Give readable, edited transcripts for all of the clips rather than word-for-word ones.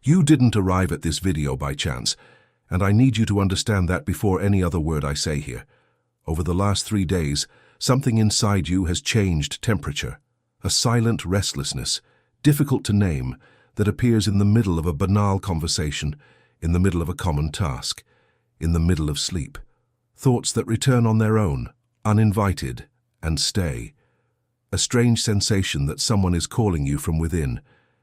You didn't arrive at this video by chance, and I need you to understand that before any other word I say here. Over the last 3 days, something inside you has changed temperature. A silent restlessness, difficult to name, that appears in the middle of a banal conversation, in the middle of a common task, in the middle of sleep. Thoughts that return on their own, uninvited, and stay. A strange sensation that someone is calling you from within,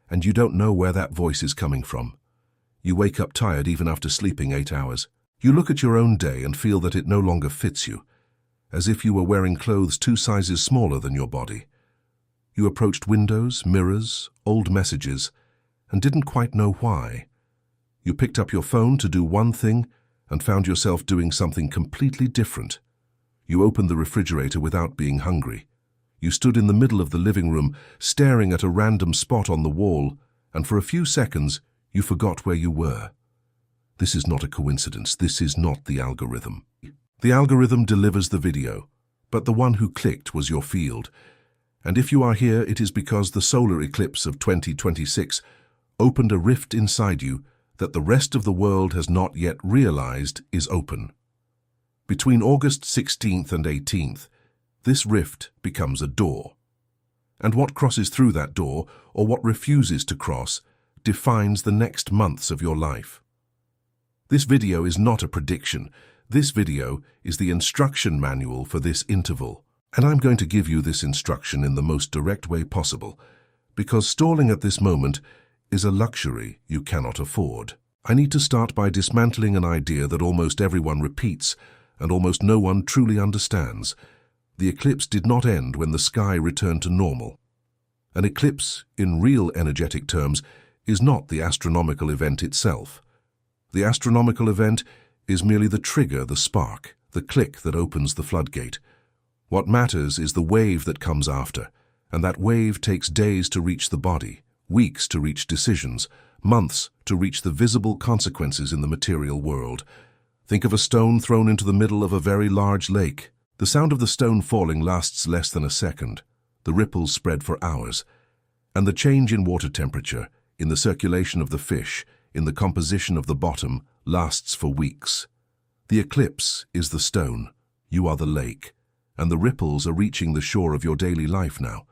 and you don't know where that voice is coming from. You wake up tired even after sleeping 8 hours. You look at your own day and feel that it no longer fits you, as if you were wearing clothes 2 sizes smaller than your body. You approached windows, mirrors, old messages, and didn't quite know why. You picked up your phone to do one thing and found yourself doing something completely different. You opened the refrigerator without being hungry. You stood in the middle of the living room, staring at a random spot on the wall, and for a few seconds, you forgot where you were. This is not a coincidence. This is not the algorithm. The algorithm delivers the video, but the one who clicked was your field. And if you are here, it is because the solar eclipse of 2026 opened a rift inside you that the rest of the world has not yet realized is open. Between August 16th and 18th, this rift becomes a door. And what crosses through that door, or what refuses to cross, defines the next months of your life. This video is not a prediction. This video is the instruction manual for this interval. And I'm going to give you this instruction in the most direct way possible, because stalling at this moment is a luxury you cannot afford. I need to start by dismantling an idea that almost everyone repeats and almost no one truly understands. The eclipse did not end when the sky returned to normal. An eclipse, in real energetic terms, is not the astronomical event itself. The astronomical event is merely the trigger, the spark, the click that opens the floodgate. What matters is the wave that comes after, and that wave takes days to reach the body, weeks to reach decisions, months to reach the visible consequences in the material world. Think of a stone thrown into the middle of a very large lake. The sound of the stone falling lasts less than a second. The ripples spread for hours. And the change in water temperature, in the circulation of the fish, in the composition of the bottom, lasts for weeks. The eclipse is the stone. You are the lake. And the ripples are reaching the shore of your daily life now.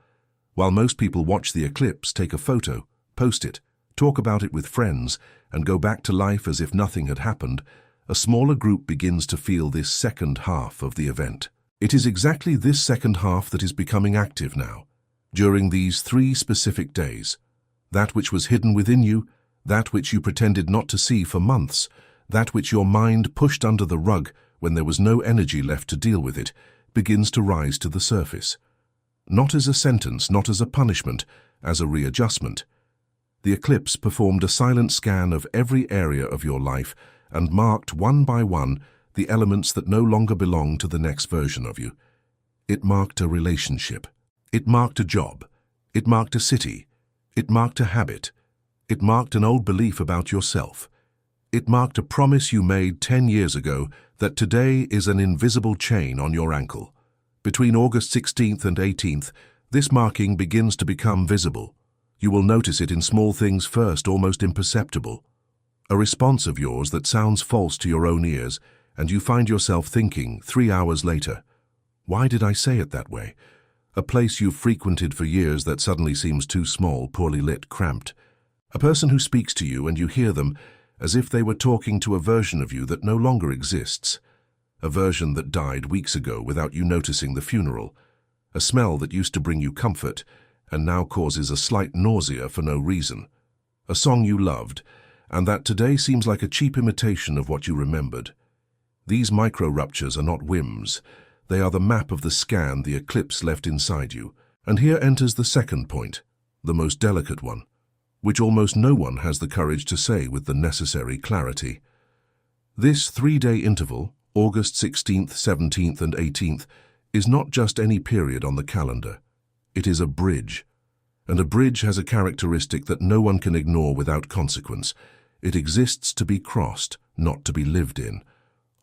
While most people watch the eclipse, take a photo, post it, talk about it with friends, and go back to life as if nothing had happened, a smaller group begins to feel this second half of the event. It is exactly this second half that is becoming active now, during these 3 specific days. That which was hidden within you, that which you pretended not to see for months, that which your mind pushed under the rug when there was no energy left to deal with it, begins to rise to the surface. Not as a sentence, not as a punishment, as a readjustment. The eclipse performed a silent scan of every area of your life and marked one by one the elements that no longer belong to the next version of you. It marked a relationship. It marked a job. It marked a city. It marked a habit. It marked an old belief about yourself. It marked a promise you made 10 years ago that today is an invisible chain on your ankle. Between August 16th and 18th, this marking begins to become visible. You will notice it in small things first, almost imperceptible. A response of yours that sounds false to your own ears, and you find yourself thinking 3 hours later, why did I say it that way? A place you've frequented for years that suddenly seems too small, poorly lit, cramped. A person who speaks to you and you hear them as if they were talking to a version of you that no longer exists. A version that died weeks ago without you noticing the funeral. A smell that used to bring you comfort and now causes a slight nausea for no reason. A song you loved, and that today seems like a cheap imitation of what you remembered. These micro-ruptures are not whims. They are the map of the scan the eclipse left inside you. And here enters the second point, the most delicate one, which almost no one has the courage to say with the necessary clarity. This 3-day interval, August 16th, 17th, and 18th, is not just any period on the calendar. It is a bridge. And a bridge has a characteristic that no one can ignore without consequence. It exists to be crossed, not to be lived in.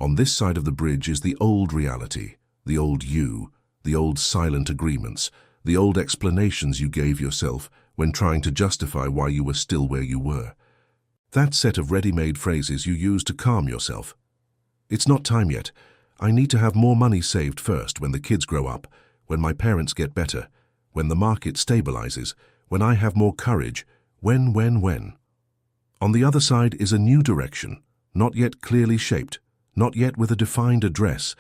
On this side of the bridge is the old reality, the old you, the old silent agreements, the old explanations you gave yourself when trying to justify why you were still where you were. That set of ready-made phrases you use to calm yourself. It's not time yet. I need to have more money saved first when the kids grow up, when my parents get better, when the market stabilizes, when I have more courage, when. On the other side is a new direction, not yet clearly shaped, not yet with a defined address,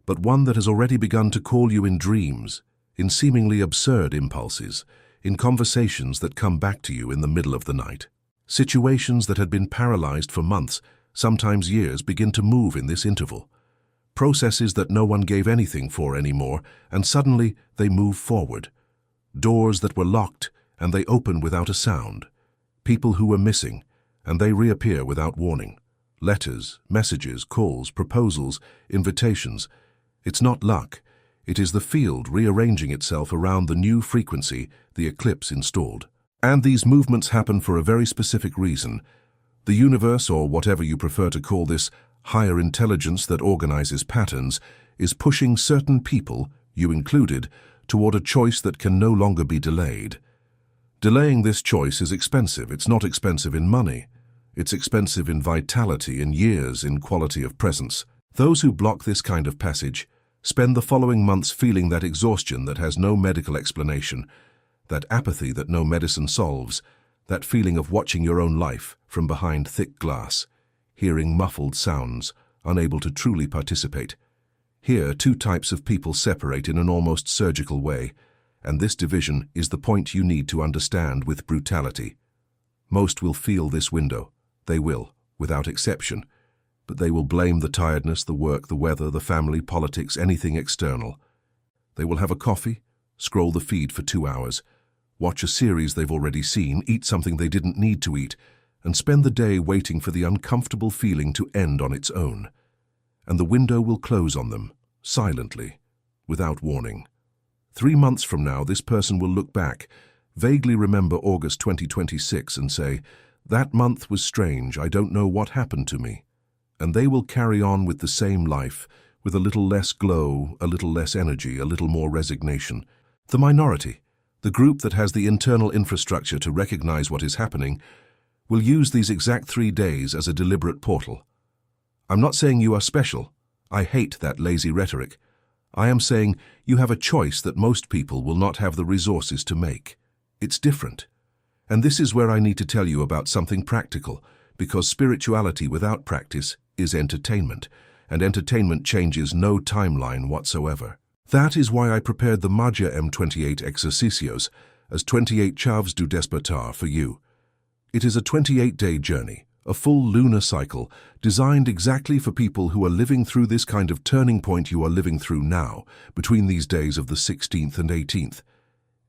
but one that has already begun to call you in dreams, in seemingly absurd impulses, in conversations that come back to you in the middle of the night. Situations that had been paralyzed for months, sometimes years, begin to move in this interval. Processes that no one gave anything for anymore, and suddenly they move forward. Doors that were locked, and they open without a sound. People who were missing, and they reappear without warning. Letters, messages, calls, proposals, invitations. It's not luck. It is the field rearranging itself around the new frequency the Eclipse installed. And these movements happen for a very specific reason. The universe, or whatever you prefer to call this higher intelligence that organizes patterns, is pushing certain people, you included, toward a choice that can no longer be delayed. Delaying this choice is expensive. It's not expensive in money. It's expensive in vitality, in years, in quality of presence. Those who block this kind of passage spend the following months feeling that exhaustion that has no medical explanation, that apathy that no medicine solves, that feeling of watching your own life from behind thick glass, hearing muffled sounds, unable to truly participate. Here, two types of people separate in an almost surgical way, and this division is the point you need to understand with brutality. Most will feel this window. They will, without exception. But they will blame the tiredness, the work, the weather, the family, politics, anything external. They will have a coffee, scroll the feed for 2 hours, watch a series they've already seen, eat something they didn't need to eat, and spend the day waiting for the uncomfortable feeling to end on its own. And the window will close on them, silently, without warning. 3 months from now, this person will look back, vaguely remember August 2026 and say, "That month was strange, I don't know what happened to me." And they will carry on with the same life, with a little less glow, a little less energy, a little more resignation. The minority, the group that has the internal infrastructure to recognize what is happening, will use these exact 3 days as a deliberate portal. I'm not saying you are special. I hate that lazy rhetoric. I am saying you have a choice that most people will not have the resources to make. It's different. And this is where I need to tell you about something practical, because spirituality without practice is entertainment, and entertainment changes no timeline whatsoever. That is why I prepared the Magia M28 Exercicios as 28 Chaves du Despertar for you. It is a 28-day journey, a full lunar cycle, designed exactly for people who are living through this kind of turning point you are living through now, between these days of the 16th and 18th.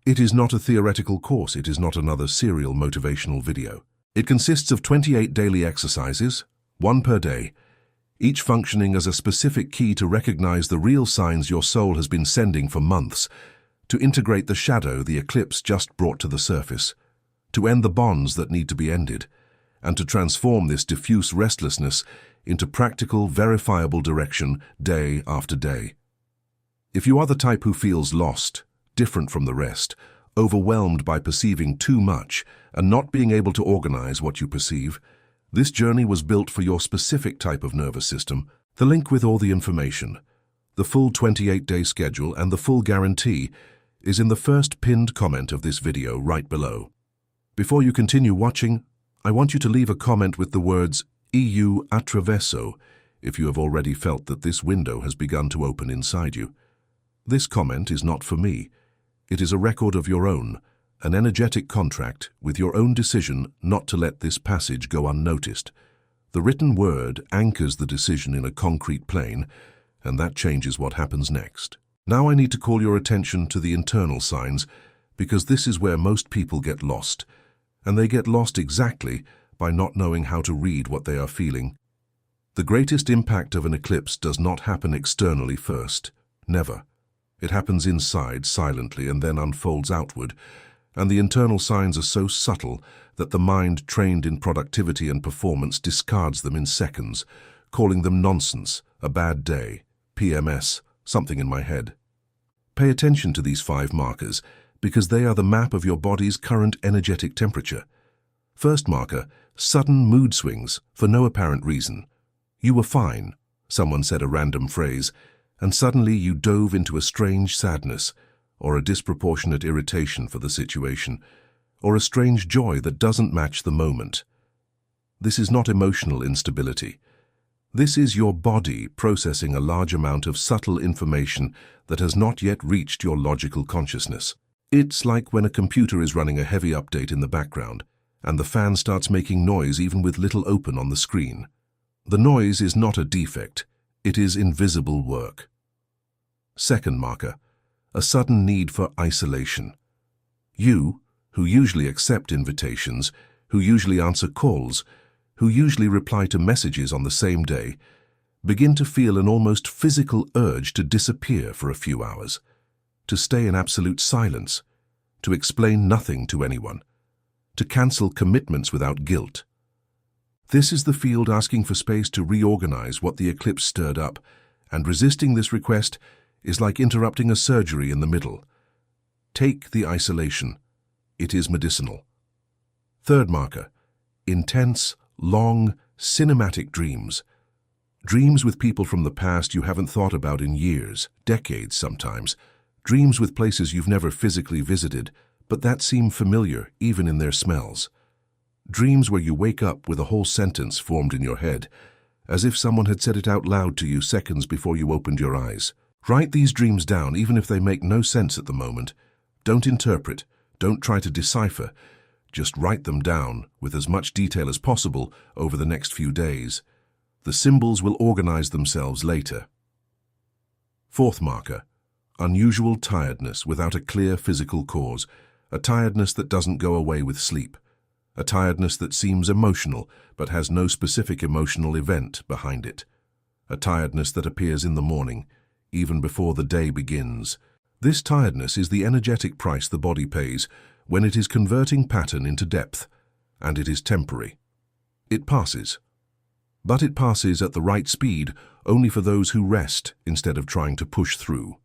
It is not a theoretical course, it is not another serial motivational video. It consists of 28 daily exercises, 1 per day, each functioning as a specific key to recognize the real signs your soul has been sending for months, to integrate the shadow the eclipse just brought to the surface, to end the bonds that need to be ended, and to transform this diffuse restlessness into practical, verifiable direction day after day. If you are the type who feels lost, different from the rest, overwhelmed by perceiving too much and not being able to organize what you perceive, this journey was built for your specific type of nervous system. The link with all the information, the full 28-day schedule and the full guarantee is in the first pinned comment of this video right below. Before you continue watching, I want you to leave a comment with the words EU Attraverso if you have already felt that this window has begun to open inside you. This comment is not for me. It is a record of your own, an energetic contract with your own decision not to let this passage go unnoticed. The written word anchors the decision in a concrete plane, and that changes what happens next. Now I need to call your attention to the internal signs, because this is where most people get lost, and they get lost exactly by not knowing how to read what they are feeling. The greatest impact of an eclipse does not happen externally first, never. It happens inside, silently, and then unfolds outward, and the internal signs are so subtle that the mind trained in productivity and performance discards them in seconds, calling them nonsense, a bad day, PMS, something in my head. Pay attention to these 5 markers, because they are the map of your body's current energetic temperature. First marker, sudden mood swings for no apparent reason. You were fine, someone said a random phrase, and suddenly you dove into a strange sadness, or a disproportionate irritation for the situation, or a strange joy that doesn't match the moment. This is not emotional instability. This is your body processing a large amount of subtle information that has not yet reached your logical consciousness. It's like when a computer is running a heavy update in the background, and the fan starts making noise even with little open on the screen. The noise is not a defect, it is invisible work. Second marker, a sudden need for isolation. You, who usually accept invitations, who usually answer calls, who usually reply to messages on the same day, begin to feel an almost physical urge to disappear for a few hours, to stay in absolute silence, to explain nothing to anyone, to cancel commitments without guilt. This is the field asking for space to reorganize what the eclipse stirred up, and resisting this request is like interrupting a surgery in the middle. Take the isolation. It is medicinal. Third marker, intense, long, cinematic dreams. Dreams with people from the past you haven't thought about in years, decades sometimes. Dreams with places you've never physically visited, but that seem familiar even in their smells. Dreams where you wake up with a whole sentence formed in your head, as if someone had said it out loud to you seconds before you opened your eyes. Write these dreams down even if they make no sense at the moment. Don't interpret, don't try to decipher. Just write them down with as much detail as possible over the next few days. The symbols will organize themselves later. Fourth marker, unusual tiredness without a clear physical cause, a tiredness that doesn't go away with sleep, a tiredness that seems emotional but has no specific emotional event behind it, a tiredness that appears in the morning, even before the day begins. This tiredness is the energetic price the body pays when it is converting pattern into depth, and it is temporary. It passes. But it passes at the right speed only for those who rest instead of trying to push through.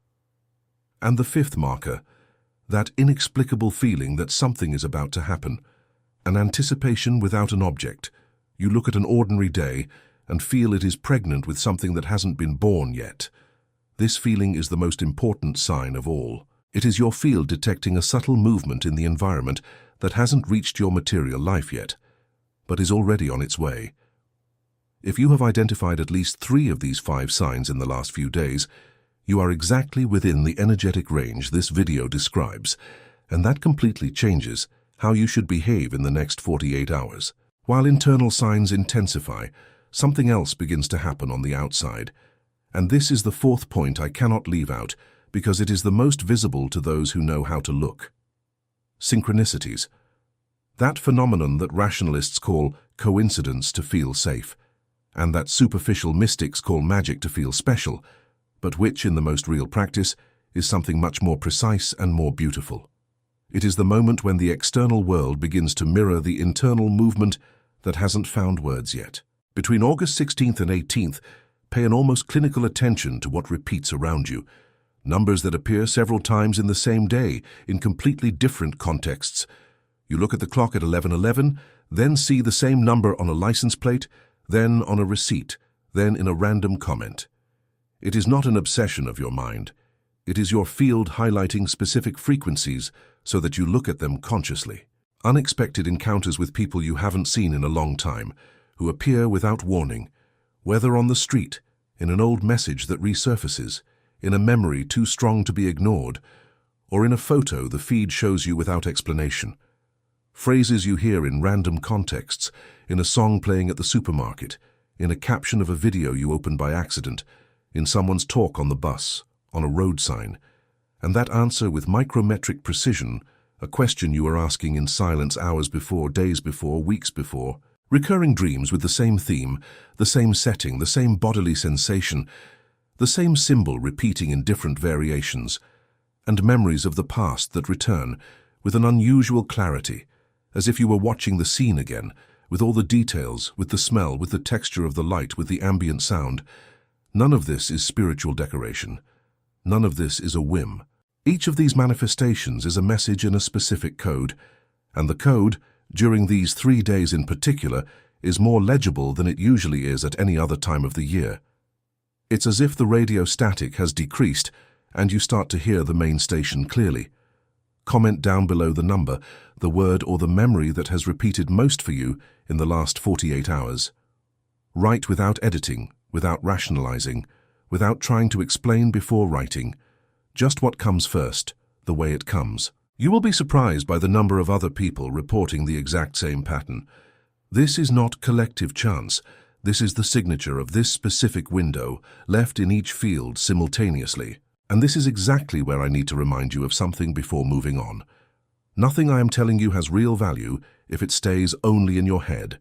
And the fifth marker, that inexplicable feeling that something is about to happen, an anticipation without an object. You look at an ordinary day and feel it is pregnant with something that hasn't been born yet. This feeling is the most important sign of all. It is your field detecting a subtle movement in the environment that hasn't reached your material life yet, but is already on its way. If you have identified at least 3 of these 5 signs in the last few days, you are exactly within the energetic range this video describes, and that completely changes how you should behave in the next 48 hours. While internal signs intensify, something else begins to happen on the outside. And this is the 4th point I cannot leave out, because it is the most visible to those who know how to look. Synchronicities. That phenomenon that rationalists call coincidence to feel safe, and that superficial mystics call magic to feel special, but which, in the most real practice, is something much more precise and more beautiful. It is the moment when the external world begins to mirror the internal movement that hasn't found words yet. Between August 16th and 18th, pay an almost clinical attention to what repeats around you. Numbers that appear several times in the same day, in completely different contexts. You look at the clock at 11:11, then see the same number on a license plate, then on a receipt, then in a random comment. It is not an obsession of your mind. It is your field highlighting specific frequencies so that you look at them consciously. Unexpected encounters with people you haven't seen in a long time, who appear without warning, whether on the street, in an old message that resurfaces, in a memory too strong to be ignored, or in a photo the feed shows you without explanation. Phrases you hear in random contexts, in a song playing at the supermarket, in a caption of a video you opened by accident, in someone's talk on the bus, on a road sign, and that answer with micrometric precision, a question you were asking in silence hours before, days before, weeks before. Recurring dreams with the same theme, the same setting, the same bodily sensation, the same symbol repeating in different variations, and memories of the past that return with an unusual clarity, as if you were watching the scene again, with all the details, with the smell, with the texture of the light, with the ambient sound. None of this is spiritual decoration. None of this is a whim. Each of these manifestations is a message in a specific code, and the code, during these 3 days in particular, is more legible than it usually is at any other time of the year. It's as if the radio static has decreased and you start to hear the main station clearly. Comment down below the number, the word or the memory that has repeated most for you in the last 48 hours. Write without editing, without rationalizing, without trying to explain before writing. Just what comes first, the way it comes. You will be surprised by the number of other people reporting the exact same pattern. This is not collective chance. This is the signature of this specific window, left in each field simultaneously. And this is exactly where I need to remind you of something before moving on. Nothing I am telling you has real value if it stays only in your head.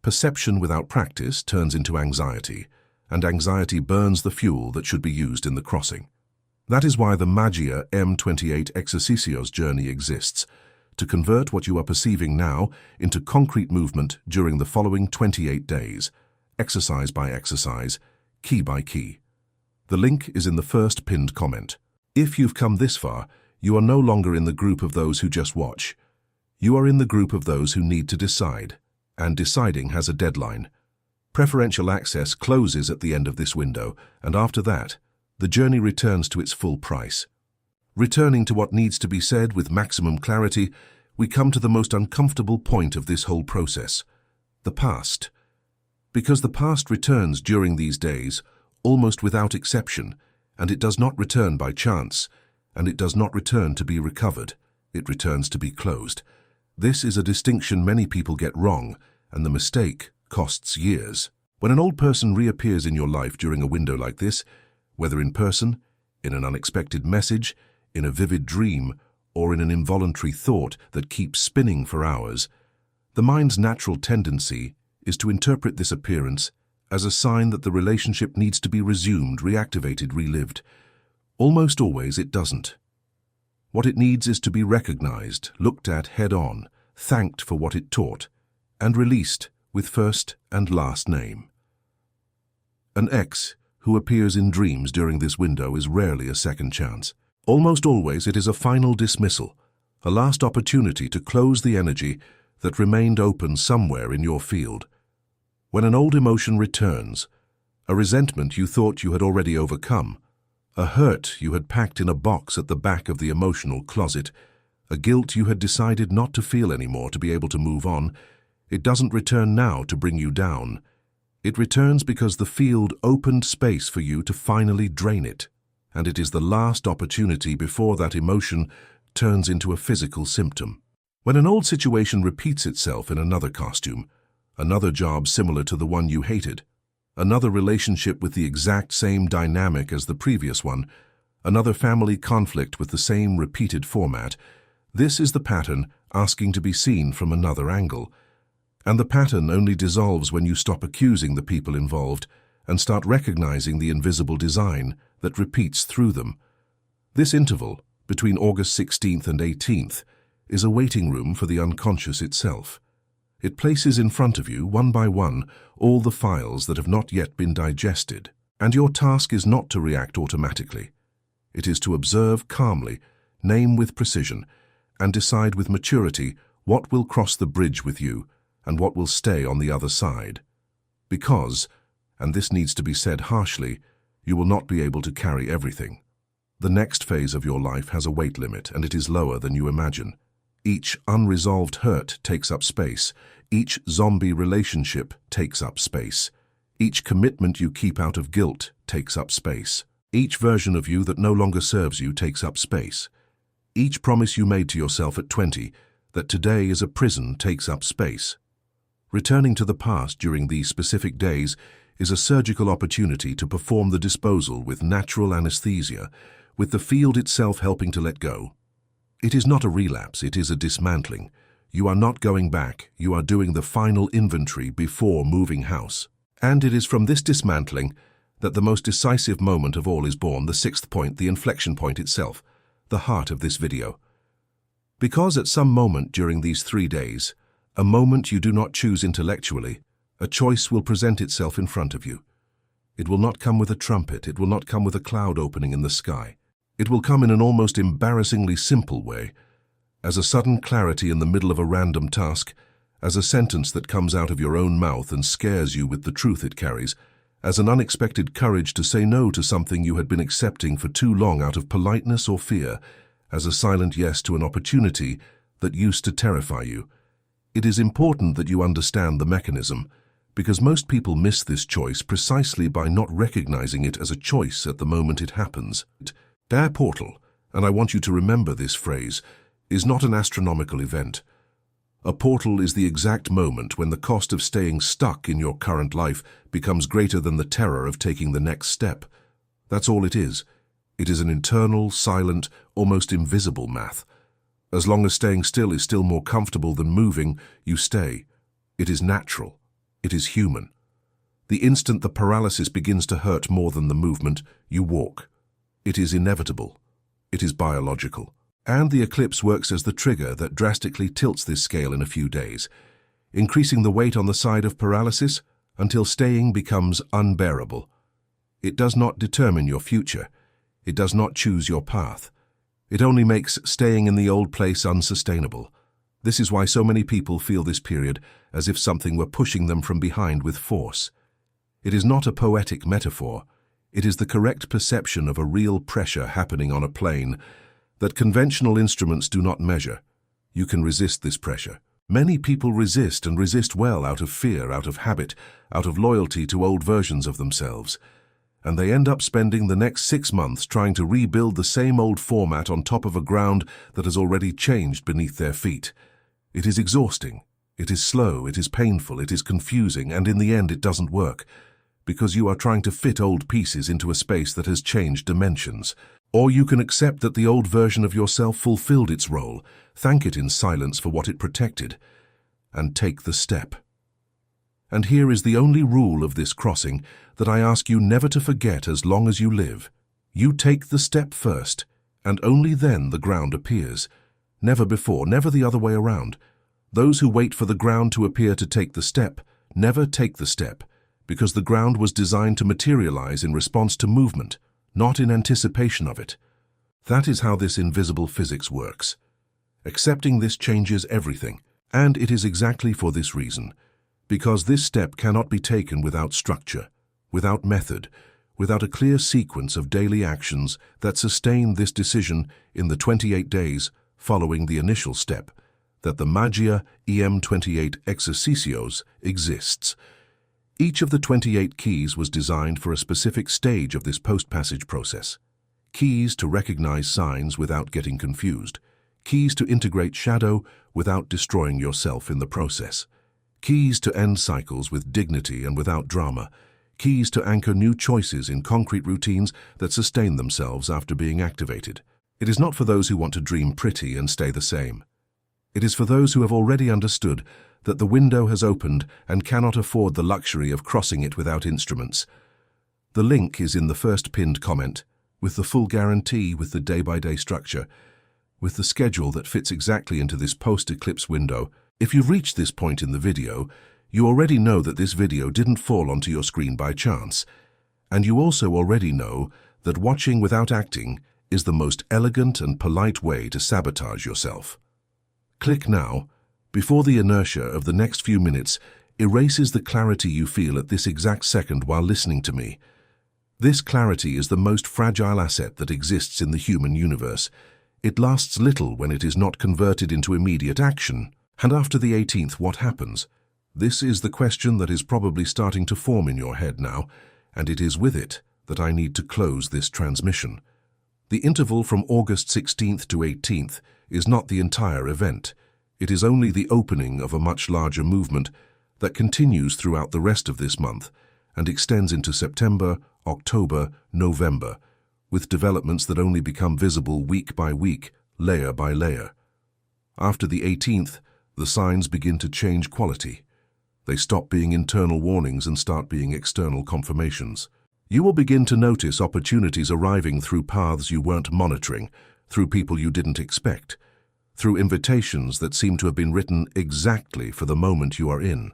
Perception without practice turns into anxiety, and anxiety burns the fuel that should be used in the crossing. That is why the Magia M28 Exercicios journey exists, to convert what you are perceiving now into concrete movement during the following 28 days, exercise by exercise, key by key. The link is in the first pinned comment. If you've come this far, you are no longer in the group of those who just watch. You are in the group of those who need to decide, and deciding has a deadline. Preferential access closes at the end of this window, and after that, the journey returns to its full price. Returning to what needs to be said with maximum clarity, we come to the most uncomfortable point of this whole process, the past. Because the past returns during these days, almost without exception, and it does not return by chance, and it does not return to be recovered, it returns to be closed. This is a distinction many people get wrong, and the mistake costs years. When an old person reappears in your life during a window like this, whether in person, in an unexpected message, in a vivid dream, or in an involuntary thought that keeps spinning for hours, the mind's natural tendency is to interpret this appearance as a sign that the relationship needs to be resumed, reactivated, relived. Almost always it doesn't. What it needs is to be recognized, looked at head-on, thanked for what it taught, and released with first and last name. An ex who appears in dreams during this window is rarely a second chance. Almost always it is a final dismissal, a last opportunity to close the energy that remained open somewhere in your field. When an old emotion returns, a resentment you thought you had already overcome, a hurt you had packed in a box at the back of the emotional closet, a guilt you had decided not to feel anymore to be able to move on, it doesn't return now to bring you down. It returns because the field opened space for you to finally drain it, and it is the last opportunity before that emotion turns into a physical symptom. When an old situation repeats itself in another costume, another job similar to the one you hated, another relationship with the exact same dynamic as the previous one, another family conflict with the same repeated format, this is the pattern asking to be seen from another angle. And the pattern only dissolves when you stop accusing the people involved and start recognizing the invisible design that repeats through them. This interval, between August 16th and 18th, is a waiting room for the unconscious itself. It places in front of you, one by one, all the files that have not yet been digested. And your task is not to react automatically. It is to observe calmly, name with precision, and decide with maturity what will cross the bridge with you and what will stay on the other side. Because, and this needs to be said harshly, you will not be able to carry everything. The next phase of your life has a weight limit, and it is lower than you imagine. Each unresolved hurt takes up space. Each zombie relationship takes up space. Each commitment you keep out of guilt takes up space. Each version of you that no longer serves you takes up space. Each promise you made to yourself at 20 that today is a prison takes up space. Returning to the past during these specific days is a surgical opportunity to perform the disposal with natural anesthesia, with the field itself helping to let go. It is not a relapse, it is a dismantling. You are not going back, you are doing the final inventory before moving house. And it is from this dismantling that the most decisive moment of all is born, the sixth point, the inflection point itself, the heart of this video. Because at some moment during these 3 days, a moment you do not choose intellectually, a choice will present itself in front of you. It will not come with a trumpet, it will not come with a cloud opening in the sky. It will come in an almost embarrassingly simple way. as a sudden clarity in the middle of a random task, as a sentence that comes out of your own mouth and scares you with the truth it carries, as an unexpected courage to say no to something you had been accepting for too long out of politeness or fear, as a silent yes to an opportunity that used to terrify you. It is important that you understand the mechanism, because most people miss this choice precisely by not recognizing it as a choice at the moment it happens. Their portal, and I want you to remember this phrase, is not an astronomical event. A portal is the exact moment when the cost of staying stuck in your current life becomes greater than the terror of taking the next step. That's all it is. It is an internal, silent, almost invisible math. As long as staying still is still more comfortable than moving, you stay. It is natural. It is human. The instant the paralysis begins to hurt more than the movement, you walk. It is inevitable. It is biological. And the eclipse works as the trigger that drastically tilts this scale in a few days, increasing the weight on the side of paralysis until staying becomes unbearable. It does not determine your future. It does not choose your path. It only makes staying in the old place unsustainable. This is why so many people feel this period as if something were pushing them from behind with force. It is not a poetic metaphor. It is the correct perception of a real pressure happening on a plane that conventional instruments do not measure. You can resist this pressure. Many people resist and resist well out of fear, out of habit, out of loyalty to old versions of themselves. And they end up spending the next 6 months trying to rebuild the same old format on top of a ground that has already changed beneath their feet. It is exhausting. It is slow. It is painful. It is confusing. And in the end, it doesn't work, because you are trying to fit old pieces into a space that has changed dimensions. Or you can accept that the old version of yourself fulfilled its role, thank it in silence for what it protected, and take the step. And here is the only rule of this crossing that I ask you never to forget as long as you live. You take the step first, and only then the ground appears. Never before, never the other way around. Those who wait for the ground to appear to take the step never take the step, because the ground was designed to materialize in response to movement, not in anticipation of it. That is how this invisible physics works. Accepting this changes everything, and it is exactly for this reason, because this step cannot be taken without structure, without method, without a clear sequence of daily actions that sustain this decision in the 28 days following the initial step, that the Magia EM28 Exercicios exists. Each of the 28 keys was designed for a specific stage of this post-passage process. Keys to recognize signs without getting confused. Keys to integrate shadow without destroying yourself in the process. Keys to end cycles with dignity and without drama. Keys to anchor new choices in concrete routines that sustain themselves after being activated. It is not for those who want to dream pretty and stay the same. It is for those who have already understood that the window has opened and cannot afford the luxury of crossing it without instruments. The link is in the first pinned comment, with the full guarantee, with the day-by-day structure, with the schedule that fits exactly into this post-eclipse window. If you've reached this point in the video, you already know that this video didn't fall onto your screen by chance, and you also already know that watching without acting is the most elegant and polite way to sabotage yourself. Click now, before the inertia of the next few minutes erases the clarity you feel at this exact second while listening to me. This clarity is the most fragile asset that exists in the human universe. It lasts little when it is not converted into immediate action. And after the 18th, what happens? This is the question that is probably starting to form in your head now, and it is with it that I need to close this transmission. The interval from August 16th to 18th is not the entire event. It is only the opening of a much larger movement that continues throughout the rest of this month and extends into September, October, November, with developments that only become visible week by week, layer by layer. After the 18th, the signs begin to change quality. They stop being internal warnings and start being external confirmations. You will begin to notice opportunities arriving through paths you weren't monitoring, through people you didn't expect, through invitations that seem to have been written exactly for the moment you are in.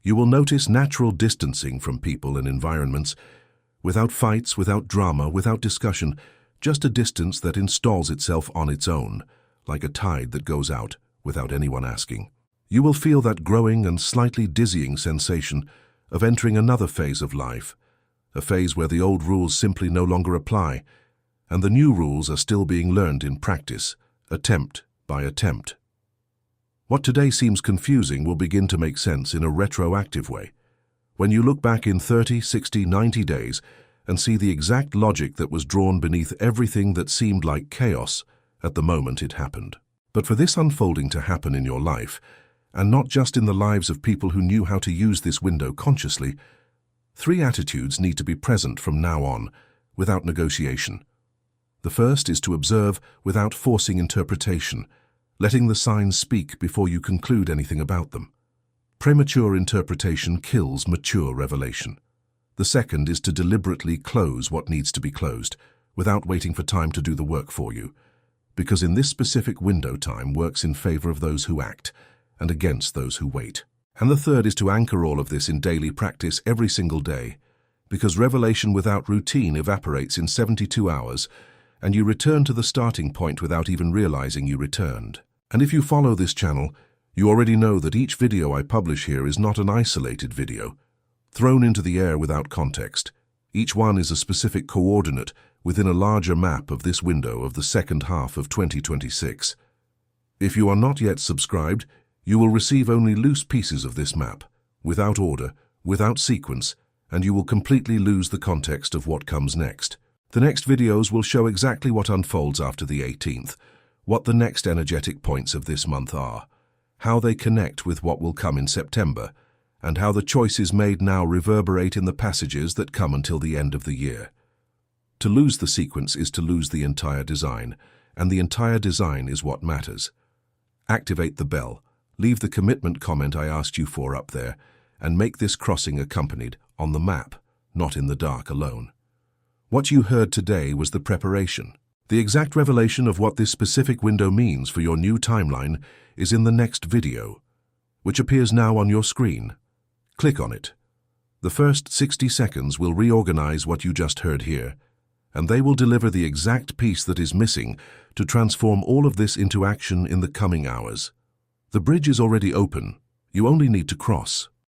You will notice natural distancing from people and environments, without fights, without drama, without discussion, just a distance that installs itself on its own, like a tide that goes out without anyone asking. You will feel that growing and slightly dizzying sensation of entering another phase of life, a phase where the old rules simply no longer apply, and the new rules are still being learned in practice, attempt by attempt. What today seems confusing will begin to make sense in a retroactive way, when you look back in 30, 60, 90 days and see the exact logic that was drawn beneath everything that seemed like chaos at the moment it happened. But for this unfolding to happen in your life, and not just in the lives of people who knew how to use this window consciously, 3 attitudes need to be present from now on, without negotiation. The first is to observe without forcing interpretation, letting the signs speak before you conclude anything about them. Premature interpretation kills mature revelation. The second is to deliberately close what needs to be closed, without waiting for time to do the work for you, because in this specific window time works in favor of those who act, and against those who wait. And the third is to anchor all of this in daily practice every single day, because revelation without routine evaporates in 72 hours, and you return to the starting point without even realizing you returned. And if you follow this channel, you already know that each video I publish here is not an isolated video, thrown into the air without context. Each one is a specific coordinate within a larger map of this window of the second half of 2026. If you are not yet subscribed, you will receive only loose pieces of this map, without order, without sequence, and you will completely lose the context of what comes next. The next videos will show exactly what unfolds after the 18th, what the next energetic points of this month are, how they connect with what will come in September, and how the choices made now reverberate in the passages that come until the end of the year. To lose the sequence is to lose the entire design, and the entire design is what matters. Activate the bell, leave the commitment comment I asked you for up there, and make this crossing accompanied on the map, not in the dark alone. What you heard today was the preparation. The exact revelation of what this specific window means for your new timeline is in the next video, which appears now on your screen. Click on it. The first 60 seconds will reorganize what you just heard here, and they will deliver the exact piece that is missing to transform all of this into action in the coming hours. The bridge is already open. You only need to cross.